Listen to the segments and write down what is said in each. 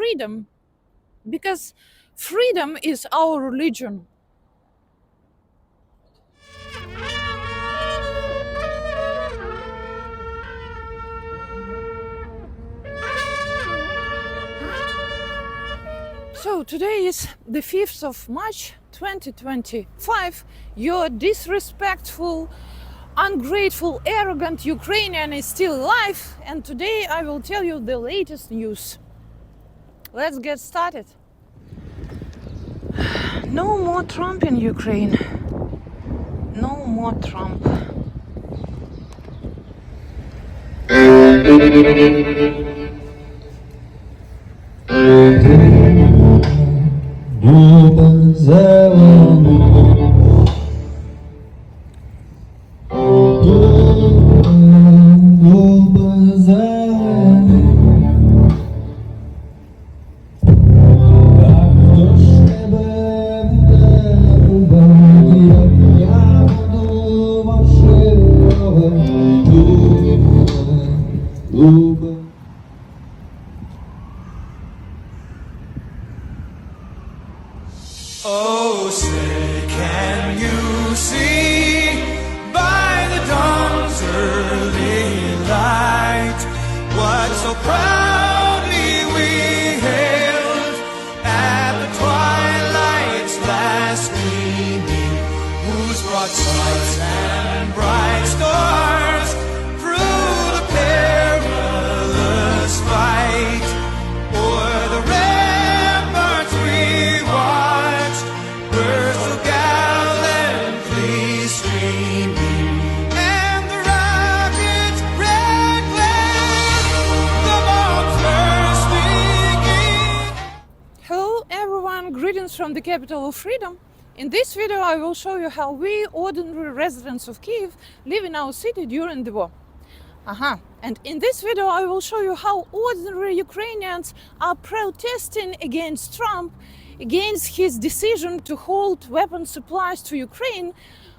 freedom, because freedom is our religion. So today is the 5th of March 2025. Your disrespectful, ungrateful, arrogant Ukrainian is still alive, and today I will tell you the latest news. Let's get started. No more Trump in Ukraine. No more Trump. Oh, say, can you see by the dawn's early light what so proudly we hailed at the twilight's last gleaming, whose broad stripes and bright stars through the perilous fight o'er the ramparts we watched were so gallantly streaming, and the rocket's red glare, the bombs were speaking. Hello everyone, greetings from the capital of freedom. In this video I will show you how we, ordinary residents of Kyiv, live in our city during the war. And in this video I will show you how ordinary Ukrainians are protesting against Trump, against his decision to hold weapon supplies to Ukraine,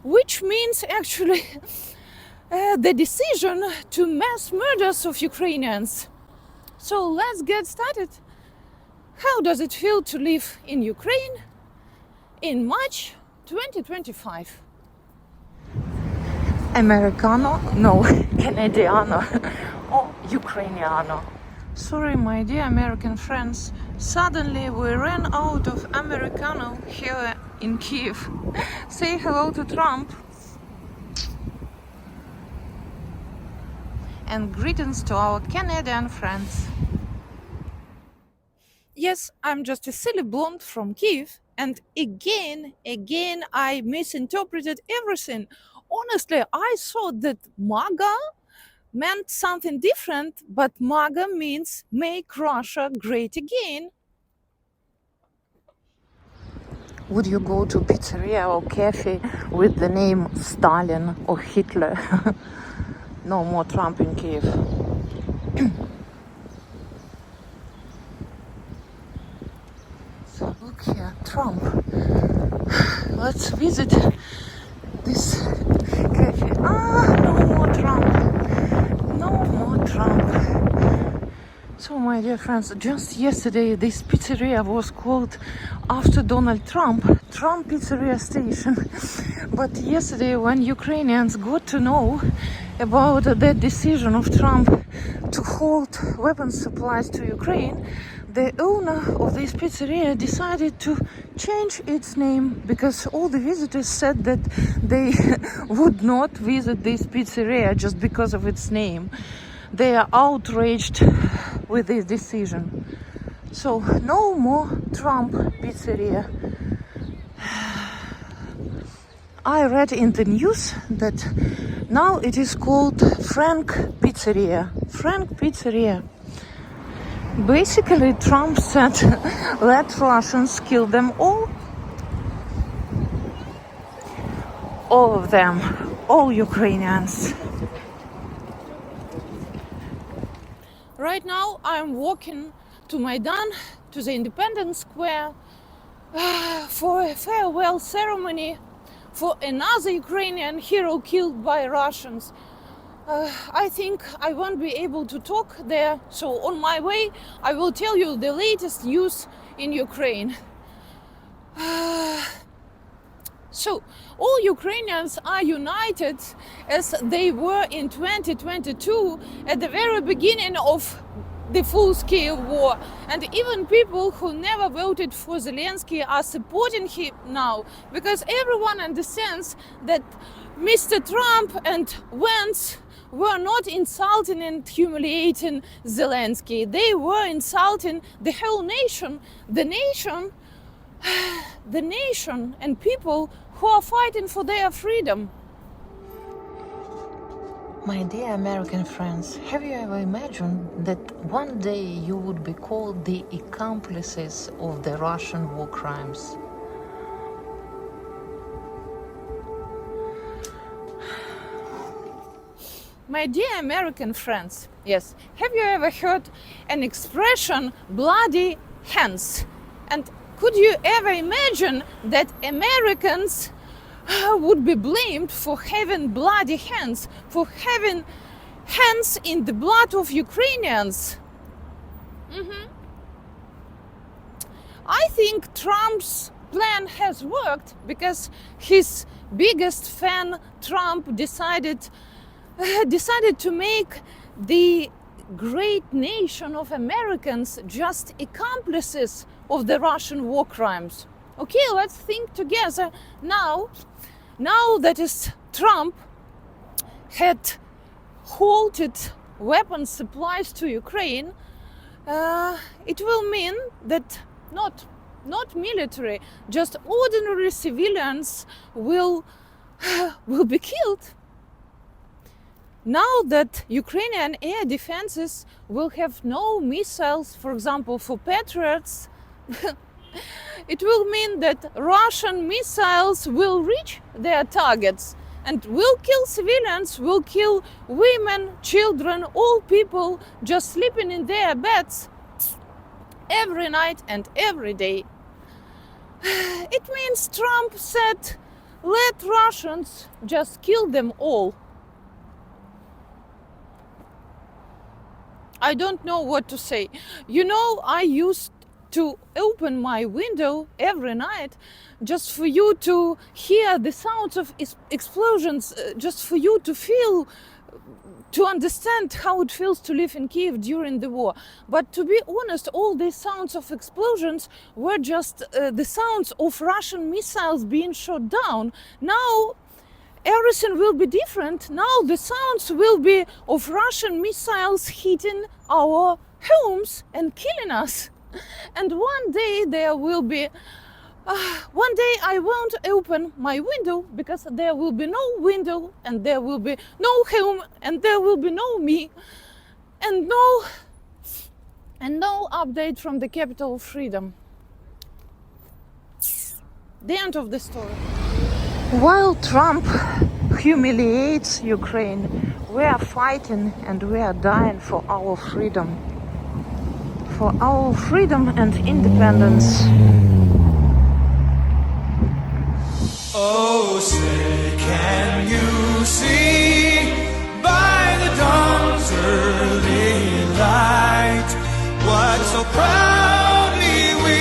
which means actually the decision to mass murders of Ukrainians. So let's get started. How does it feel to live in Ukraine in March 2025? Americano? No, Canadiano or Ukrainiano. Sorry, my dear American friends, suddenly we ran out of Americano here in Kyiv. Say hello to Trump. And greetings to our Canadian friends. Yes, I'm just a silly blonde from Kyiv, and again I misinterpreted everything. Honestly, I thought that MAGA meant something different, but MAGA means make Russia great again. Would you go to pizzeria or cafe with the name Stalin or Hitler? No more Trump in Kyiv. So look here, Trump. Let's visit this cafe. No more Trump. No more Trump. So my dear friends, just yesterday this pizzeria was called after Donald Trump Pizzeria Station. But yesterday when Ukrainians got to know about the decision of Trump to hold weapons supplies to Ukraine, the owner of this pizzeria decided to change its name because all the visitors said that they would not visit this pizzeria just because of its name. They are outraged with this decision. So no more Trump pizzeria. I read in the news that now it is called Frank Pizzeria. Frank Pizzeria. Basically, Trump said, let Russians kill them all. All of them. All Ukrainians. Right now, I'm walking to Maidan, to the Independence Square, for a farewell ceremony for another Ukrainian hero killed by Russians. I think I won't be able to talk there, so on my way I will tell you the latest news in Ukraine. So, all Ukrainians are united as they were in 2022 at the very beginning of the full-scale war. And even people who never voted for Zelensky are supporting him now, because everyone understands that Mr. Trump and Vance were not insulting and humiliating Zelensky. They were insulting the whole nation, the nation and people who are fighting for their freedom. My dear American friends, have you ever imagined that one day you would be called the accomplices of the Russian war crimes? My dear American friends, yes, have you ever heard an expression, bloody hands? And could you ever imagine that Americans would be blamed for having bloody hands, for having hands in the blood of Ukrainians? I think Trump's plan has worked because his biggest fan, Trump, decided to make the great nation of Americans just accomplices of the Russian war crimes. Okay, let's think together now that is Trump had halted weapons supplies to Ukraine, it will mean that not military, just ordinary civilians will be killed. Now that Ukrainian air defenses will have no missiles, for example, for Patriots, it will mean that Russian missiles will reach their targets and will kill civilians, will kill women, children, all people just sleeping in their beds every night and every day. It means Trump said, let Russians just kill them all. I don't know what to say. You know, I used to open my window every night just for you to hear the sounds of explosions, just for you to feel, to understand how it feels to live in Kyiv during the war. But to be honest, all these sounds of explosions were just the sounds of Russian missiles being shot down. Now everything will be different. Now the sounds will be of Russian missiles hitting our homes and killing us. And one day there will be, one day I won't open my window because there will be no window and there will be no home and there will be no me and no update from the capital of freedom. The end of the story. While Trump humiliates Ukraine, we are fighting and we are dying for our freedom. For our freedom and independence. Oh, say, can you see by the dawn's early light what so proudly we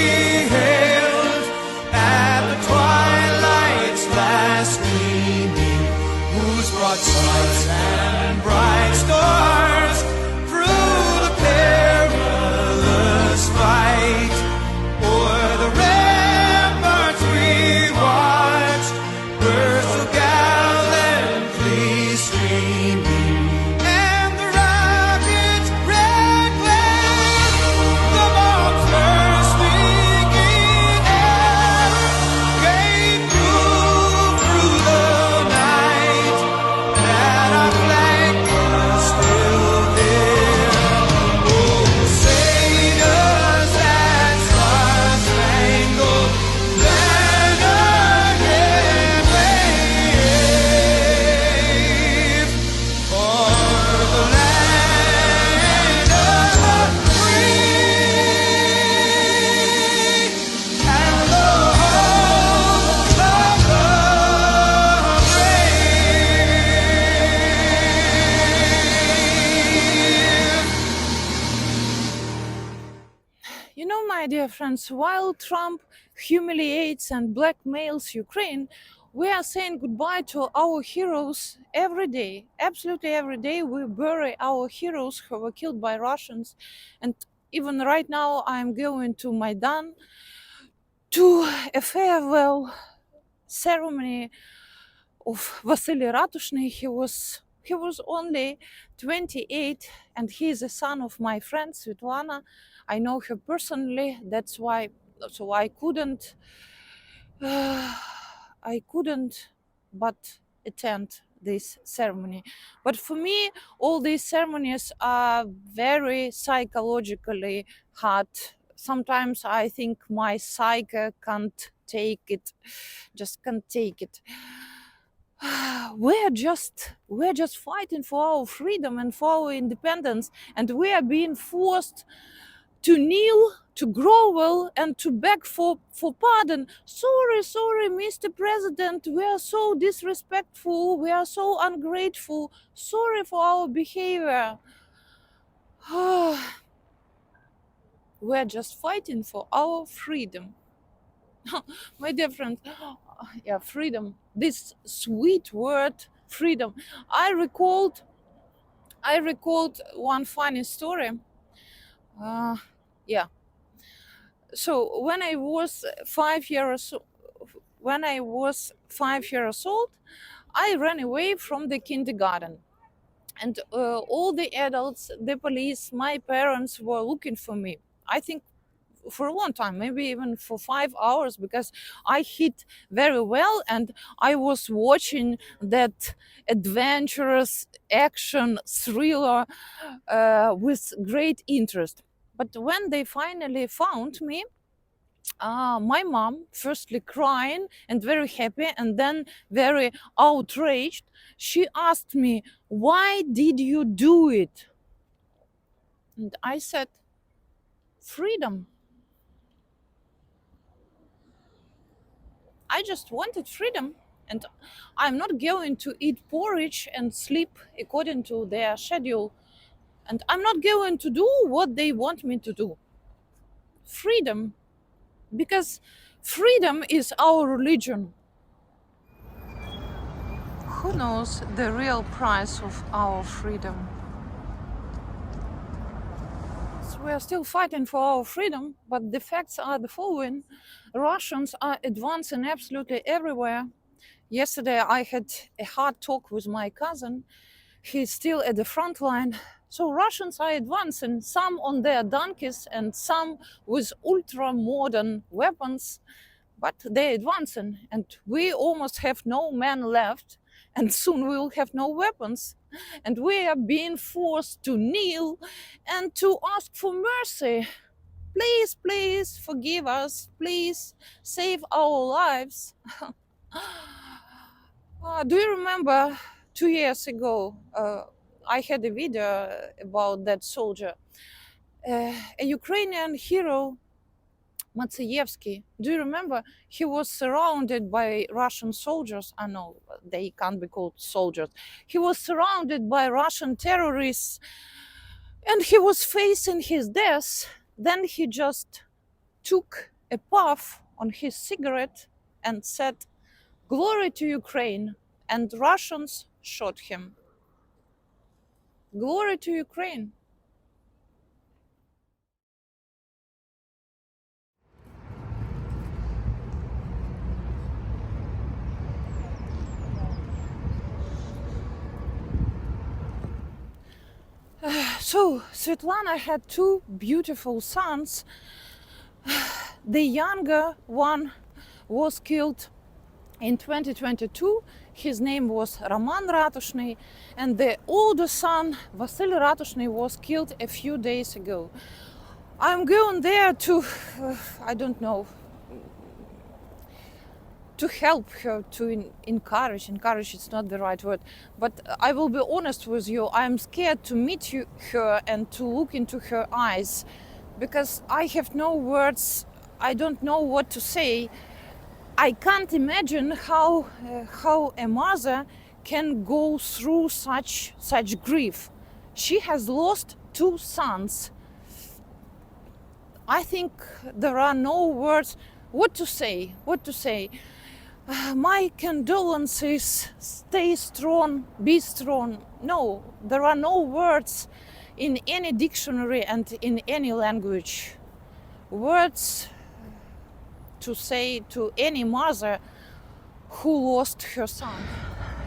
hailed at the twilight's last gleaming, whose broad sides and bright stars through the perilous fight o'er the ramparts we watched were so gallantly streaming, and the rocket's red glare, the You know, my dear friends, while Trump humiliates and blackmails Ukraine, we are saying goodbye to our heroes every day. Absolutely every day we bury our heroes who were killed by Russians. And even right now I'm going to Maidan to a farewell ceremony of Vasily Ratushny. He was only 28 and he is a son of my friend Svetlana. I know her personally. That's why so I couldn't but attend this ceremony. But for me, all these ceremonies are very psychologically hard. Sometimes I think my psyche can't take it, just can't take it. We're just fighting for our freedom and for our independence, and we are being forced to kneel, to grovel, and to beg for pardon. Sorry, Mr. President, we are so disrespectful, we are so ungrateful, sorry for our behavior. We're just fighting for our freedom. My dear friend, yeah, freedom, this sweet word, freedom. I recalled one funny story. Yeah. So when I was 5 years old, I ran away from the kindergarten. And all the adults, the police, my parents were looking for me. I think for a long time, maybe even for 5 hours, because I hid very well and I was watching that adventurous action thriller with great interest. But when they finally found me, my mom, firstly crying and very happy and then very outraged, she asked me, "Why did you do it?" And I said, "Freedom. I just wanted freedom, and I'm not going to eat porridge and sleep according to their schedule, and I'm not going to do what they want me to do. Freedom, because freedom is our religion." Who knows the real price of our freedom? So we are still fighting for our freedom, but the facts are the following. Russians are advancing absolutely everywhere. Yesterday I had a hard talk with my cousin. He's still at the front line. So Russians are advancing, some on their donkeys and some with ultra modern weapons, but they're advancing, and we almost have no men left, and soon we will have no weapons, and we are being forced to kneel and to ask for mercy. Please forgive us, please save our lives. Do you remember 2 years ago I had a video about that soldier, a Ukrainian hero, Matsuyevsky. Do you remember? He was surrounded by Russian soldiers. I know they can't be called soldiers. He was surrounded by Russian terrorists and he was facing his death. Then he just took a puff on his cigarette and said, "Glory to Ukraine." And Russians shot him. Glory to Ukraine. So Svetlana had two beautiful sons. The younger one was killed in 2022. His name was Roman Ratushny, and the older son, Vasily Ratushny, was killed a few days ago. I'm going there to, I don't know, to help her, to encourage. Encourage is not the right word, but I will be honest with you, I'm scared to meet her and to look into her eyes, because I have no words, I don't know what to say. I can't imagine how a mother can go through such grief. She has lost two sons. I think there are no words. What to say? What to say? My condolences. Stay strong. Be strong. No, there are no words in any dictionary and in any language. Words to say to any mother who lost her son.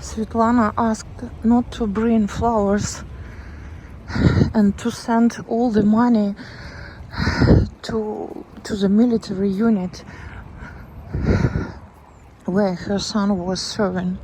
Svetlana asked not to bring flowers and to send all the money to the military unit where her son was serving.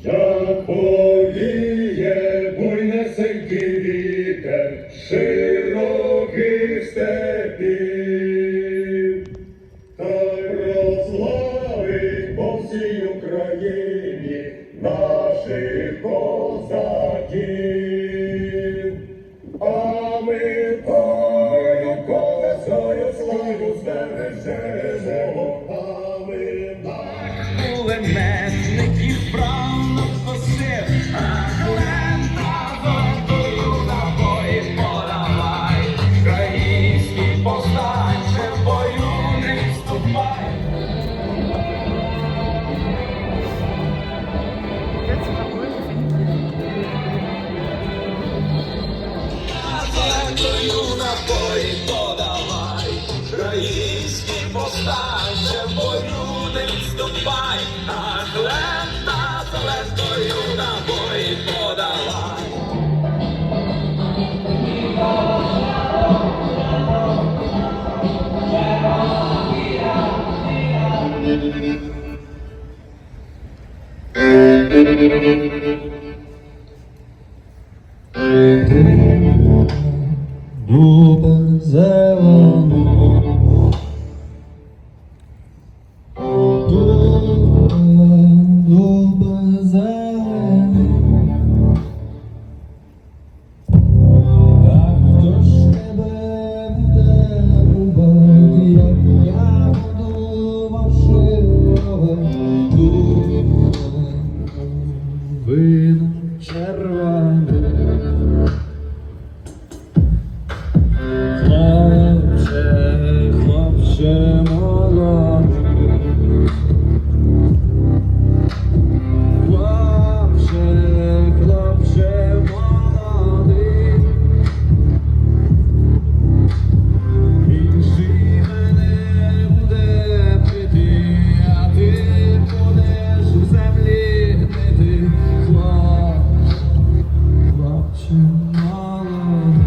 Як повіє буйнесенький вітер широких степів, так розславить по всій Україні наших козаків. А ми тою колесою славу збережемо, а ми кулеметників вправно скосив, а глента золотою набої подавай. Український повстанче в бою не відступай. Золотою набої подавай. Український повстанче в бою не відступай. А глента золотою набої подавай. дуба зеленого, дуба зелений, так хто ж тебе буде рубати, як я буду марширувати, вино червоне. Хлопче молодий, хлопче молодий, інший мене буде пити, а ти будеш у землі гнити, хлопче молодий.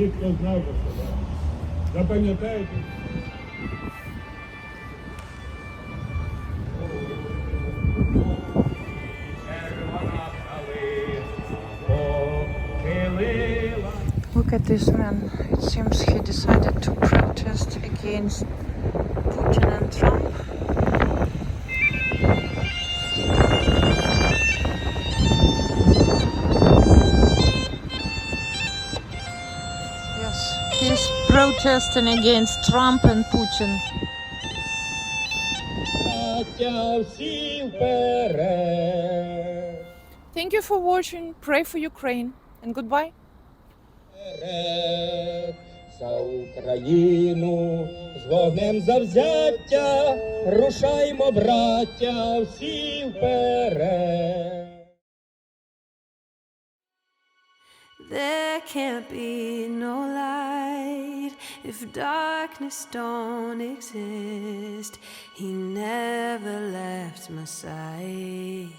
ті, хто знав за себе. Запам'ятайте. Look at this man. It seems he decided to protest against Putin and Trump. Yes, he's protesting against Trump and Putin. Thank you for watching. Pray for Ukraine and goodbye. За Україну з вогнем завзяття, рушаймо, браття, всі вперед. There can't be no light if darkness don't exist. He never left my side.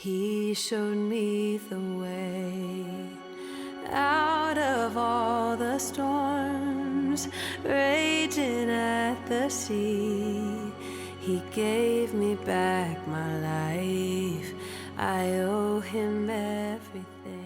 He showed me the way. Out of all the storms raging at the sea, he gave me back my life. I owe him everything.